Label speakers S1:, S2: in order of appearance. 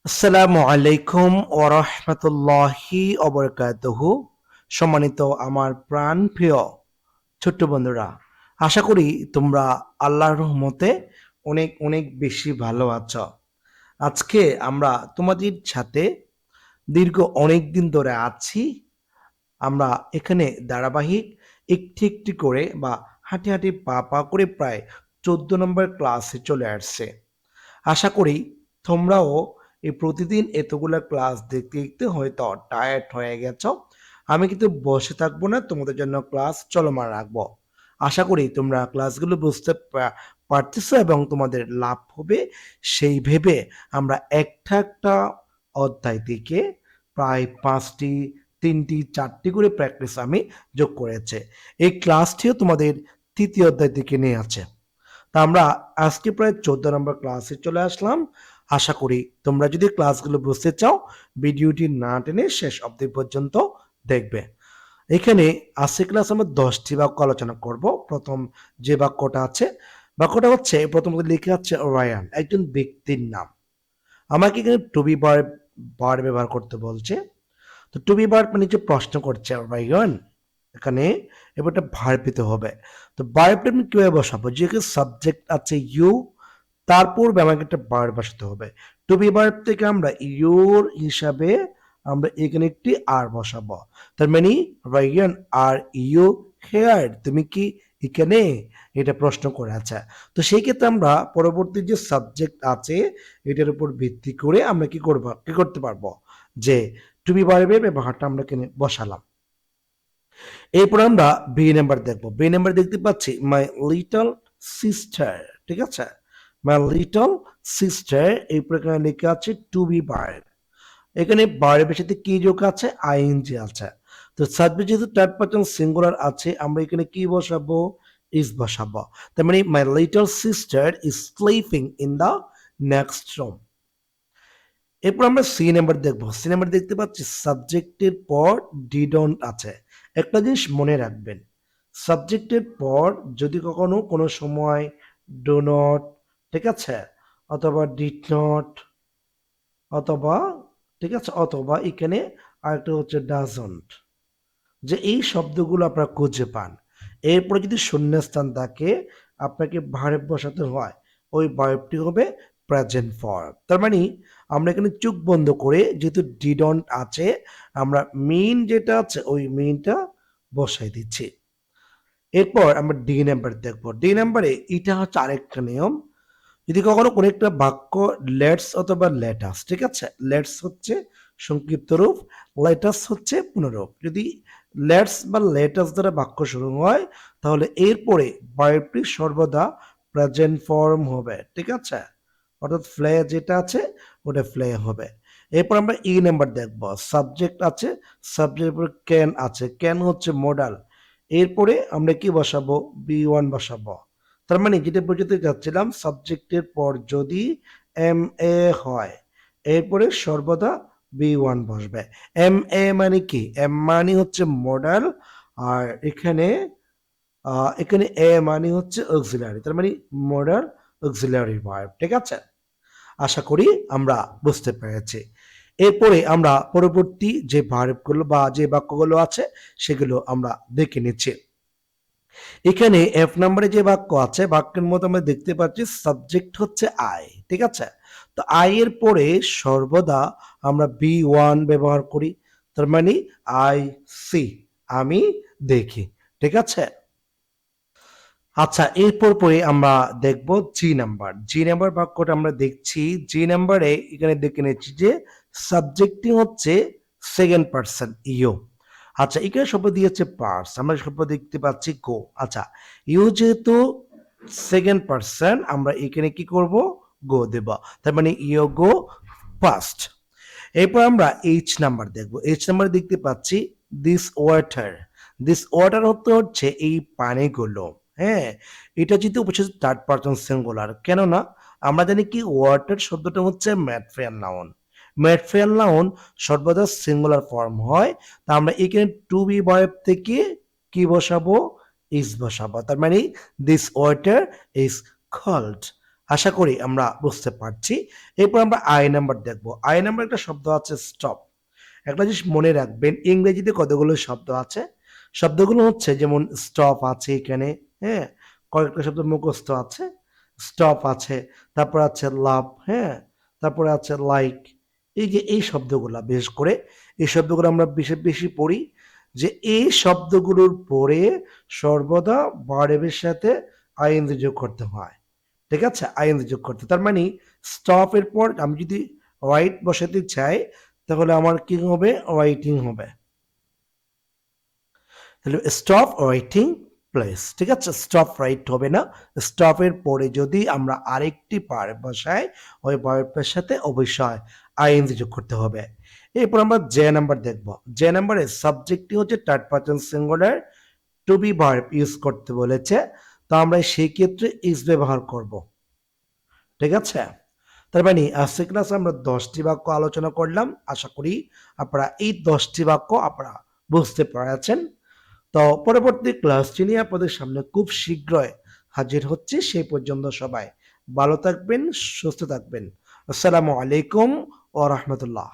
S1: আসসালামু আলাইকুম ওয়া রাহমাতুল্লাহি ওয়া বারাকাতুহু। সম্মানিত আমার প্রাণ প্রিয় ছোট্ট বন্ধুরা, আশা করি তোমরা আল্লাহর রহমতে অনেক অনেক বেশি ভালো আছো। আজকে আমরা তোমাদের সাথে দীর্ঘ অনেক দিন ধরে আছি। আমরা এখানে ধারাবাহিক একটি একটি করে বা হাঁটি হাঁটি পা পা করে প্রায় 14 নম্বর ক্লাসে চলে আসছে। আশা করি তোমরাও এই প্রতিদিন এতগুলা ক্লাস দেখতে দেখতে হয়তো টায়ার্ড হয়ে গেছো। আমি কিন্তু বসে থাকবো না, তোমাদের জন্য ক্লাস চলমান রাখবো। আশা করি তোমরা ক্লাসগুলো বুঝতে পারতেছো এবং তোমাদের লাভ হবে সেই ভেবে আমরা একটা একটা অধ্যায় থেকে প্রায় 5টি 3টি 4টি করে প্র্যাকটিস আমি যোগ করেছি। এই ক্লাসটিও তোমাদের 3য় অধ্যায় থেকে নিয়ে আছে। তা আমরা আজকে প্রায় 14 নম্বর ক্লাসে চলে আসলাম। আশা করি তোমরা যদি ক্লাসগুলো বুঝতে চাও ভিডিওটি না টেনে শেষ অবধি পর্যন্ত দেখবে। এখানে আজকে ক্লাস আমরা 10টি বাক্য আলোচনা করব। প্রথম যে বাক্যটা আছে, বাক্যটা হচ্ছে প্রথমত লিখে আছে রায়ান, একজন ব্যক্তির নাম। আমাকে এখানে টু বি বার ব্যবহার করতে বলছে। তো টু বি ভার্ব মানে যে প্রশ্ন করছে রায়ন, এখানে এবার একটা ভার্ব দিতে হবে। তো ভার্বটা আমি কিভাবে বসাবো? যেহেতু সাবজেক্ট আছে ইউ, তারপর আমাকে একটা ভার্ব বসাতে হবে। টু বি ভার্ব থেকে আমরা ইউর হিসাবে আমরা এখানে একটি আর বসাবো। তার মানে রায়ন, আর ইউ হেয়ার, তুমি কি এখানে? এটা প্রশ্ন করে। আচ্ছা, তো সেই ক্ষেত্রে আমরা পরবর্তী যে সাবজেক্ট আছে এটার উপর ভিত্তি করে আমরা কি করতে পারবো, যে টু বি ভার্বের ব্যবহারটা আমরা এখানে বসালাম। এরপর আমরা বি নাম্বার দেখবো। বি নাম্বার দেখতে পাচ্ছি মাই লিটল সিস্টার, ঠিক আছে? মাই লিটল সিস্টার, এই প্রকারে লেখা আছে টু বি ভার্ব। এখানে ভার্বের সাথে কি যোগ আছে? আইএনজি আছে। তো সাবজেক্ট যেহেতু থার্ড পারসন সিঙ্গুলার আছে, আমরা এখানে কি বসাবো? ইজ বসাবো। তার মানে my little sister is sleeping in the next room. এরপর আমরা সি নাম্বার দেখবো। সি নাম্বার দেখতে পাচ্ছি সাবজেক্টের পর ডিডন্ট আছে। একটা জিনিস মনে রাখবেন, সাবজেক্টের পর যদি কখনো কোনো সময় ডো নট, ঠিক আছে, অথবা ডিড নট, অথবা, ঠিক আছে, অথবা এখানে আরেকটা হচ্ছে ডাজন্ট, যে এই শব্দগুলো আপনারা খুঁজে পান, এরপরে যদি শূন্যস্থান থাকে আপনাকে ভার্ব বসাতে হয়, ওই ভার্বটি হবে প্রেজেন্ট ফর্ম। তার মানে আমরা এখানে চোখ বন্ধ করে যেহেতু ডিডন্ট আছে, আমরা মেইন যেটা আছে ওই মেইনটা বসাই দিচ্ছি। এরপর আমরা ডি নাম্বার দেখবো। ডি নাম্বারে এটা হচ্ছে আরেকটা নিয়ম, যদি কখনো কোনো একটা বাক্য লেটস অথবা লেটাস, ঠিক আছে, লেটস হচ্ছে সংক্ষিপ্ত রূপ, লেটাস হচ্ছে পুনরূপ, যদি লেটস বা লেটাস দ্বারা বাক্য শুরু হয় তাহলে এরপরে ভার্বটি সর্বদা প্রেজেন্ট ফর্ম হবে, ঠিক আছে, অর্থাৎ ফ্লে যেটা আছে ওটা ফ্লে হবে। এরপর আমরা ই নাম্বার দেখব। সাবজেক্ট আছে, সাবজেক্টের উপর ক্যান আছে, ক্যান হচ্ছে মডাল, এরপরে আমরা কি বসাবো? বি ওয়ান বসাবো। তার মানে যেটা বোঝাতে যাচ্ছিলাম, সাবজেক্টের পর যদি এম এ হয় এরপরে সর্বদা বি ওয়ান বসবে। এম এ মানে কি? এম মানে হচ্ছে মডাল, আর এখানে এখানে এ মানে হচ্ছে অক্সিলারি, তার মানে মডাল অক্সিলারি ভার্ব, ঠিক আছে? আশা করি আমরা বুঝতে পেরেছি। এরপরে আমরা পরবর্তী যে ভার্বগুলো বা যে বাক্যগুলো আছে সেগুলো আমরা দেখে নিচ্ছি। এখানে এফ নাম্বারে যে বাক্য আছে, বাক্যের মধ্যে আমরা দেখতে পাচ্ছি সাবজেক্ট হচ্ছে আই, ঠিক আছে? তো আই এর পরে সর্বদা আমরা বি ওয়ান ব্যবহার করি, তার মানে আই সি, আমি দেখি, ঠিক আছে? আচ্ছা, এরপর পরে আমরা দেখব জি নাম্বার। জি নাম্বার বাক্যটা আমরা দেখছি। জি নাম্বারে এখানে দেখে নিচ্ছি যে সাবজেক্টটি হচ্ছে সেকেন্ড পারসন ইউ। আচ্ছা, এখানে শব্দ দিয়েছে পার্স, আমরা শব্দ দেখতে পাচ্ছি গো। আচ্ছা, ইউ যেহেতু সেকেন্ড পারসন, আমরা এখানে কি করব? গো দেব, তার মানে ইউ গো ফার্স্ট। এরপর আমরা এইচ নাম্বার দেখব। এইচ নাম্বার দেখতে পাচ্ছি দিস ওয়াটার। দিস ওয়াটার হচ্ছে এই পানিগুলো। হ্যাঁ, এটা যেহেতু উপস্থিত থার্ড পারসন সিঙ্গুলার, কেননা আমরা জানি কি ওয়াটার শব্দটা হচ্ছে ম্যাট্রিয়াল নাউন। ম্যাট্রিয়াল নাউন সর্বদা সিঙ্গুলার ফর্ম হয়। তা আমরা এখানে টু বি ভার্ব থেকে কি বসাবো? ইজ বসাবো। তার মানে দিস ওয়াটার ইজ কল্ড। আশা করি আমরা বুঝতে পারছি। এরপর আমরা আই নাম্বার দেখব। আই নাম্বার একটা শব্দ আছে স্টপ। একটা জিনিস মনে রাখবেন, ইংরেজিতে কতগুলো শব্দ আছে। শব্দগুলো হচ্ছে যেমন স্টপ আছে এখানে, হ্যাঁ? কয়েকটা শব্দ মুখস্থ আছে। স্টপ আছে, তারপর আছে লাভ, হ্যাঁ? তারপরে আছে লাইক। এই যে এই শব্দগুলা বিশেষ করে এই শব্দগুলো আমরা বেশি, বেশি পড়ি যে এই শব্দগুলোর পরে সর্বদা ভার্বের সাথে আইএনজি যোগ করতে হয়। ঠিক আছে? আইএনজি যোগ করতে। তার মানে স্টপ এর পর আমি যদি রাইট বসাতে চাই তাহলে আমার কি হবে? রাইটিং হবে। তাহলে স্টপ রাইটিং প্লেস। ঠিক আছে? স্টপ রাইট হবে না। স্টপের পরে যদি আমরা আরেকটি ভার্ব বসাই, ওই ভার্বের সাথে অবশ্যই আইএনজি যোগ করতে হবে। এরপর আমরা যে নাম্বার দেখব। যে নাম্বারে সাবজেক্টটি হচ্ছে third person singular to be verb use করতে বলেছে। তো আমরা সেই ক্ষেত্রে ইজ ব্যবহার করব। ঠিক আছে? তার মানে আজকে ক্লাসে আমরা 10টি বাক্য আলোচনা করলাম। আশা করি আপনারা এই 10টি বাক্য আপনারা বুঝতে পেরেছেন। তো পরবর্তী ক্লাসটি নিয়ে আপনাদের সামনে খুব শীঘ্রই হাজির হচ্ছি। সেই পর্যন্ত সবাই ভালো থাকবেন, সুস্থ থাকবেন। আসসালামু আলাইকুম ওয়া রাহমাতুল্লাহ।